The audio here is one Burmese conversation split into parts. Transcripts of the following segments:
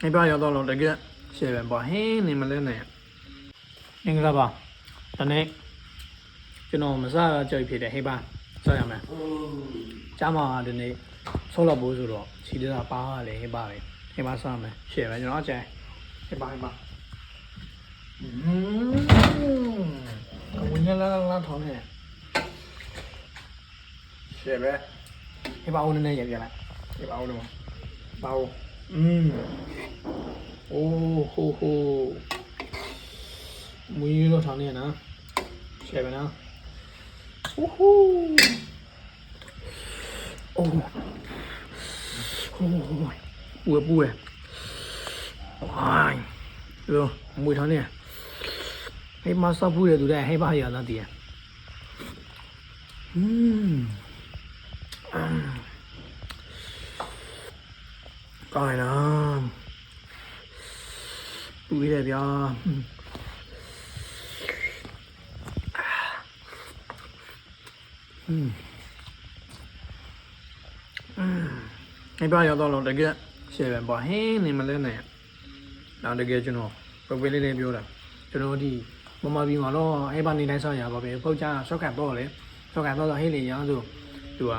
你不要摇到了这个写完吧，嘿，你们来呢？应该吧？等你，就那我们啥叫一批的黑板，这样没？加嘛的你，错了不是咯？其实他八嘞，黑板啥没？写完就拿起，黑板。我今天拉头呢，写呗，黑板我那也别来，黑板我的嘛，包，哦吼吼，没有多长的呢，写呗呢，哦吼，哦，不会，哇，哟，没长的。黑马烧铺的都在黑马呀那点，该啦，不会的呀，你不要摇到了这个写完吧，嘿，你们来呢？然后这个就喏，不会来表了，就喏的。မမပြီးမှာတော့အဲ့ပါနေတိုင်းဆောက်ရပါပဲပုတ်ချဆောက်ခံတော့လေဆောက်ခံတော့ဟိတ်လေရဆိုသူက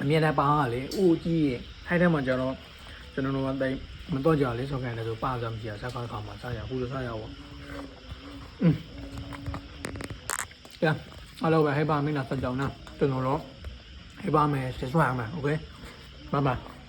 အမြဲတမ်းပါရလေအိုးကြီးရဲ့ထိုက်တဲ့မှာကျတော့ကျွန်တော်တို့ကတိတ်မတော့ကြလေဆောက်ခံတယ်ဆိုပါစမ်းကြည့်ရဆောက်ခံခါမှာဆောက်ရဘူးလို့ဆောက်ရပါကဲအဲ့လိုပဲဟိတ်ပါမင်းလာစကြောင်းနာကျွန်တော်တော့ဟိတ်ပါမယ်ဆက်ဆွမ်းအောင်မယ်โอเค拜拜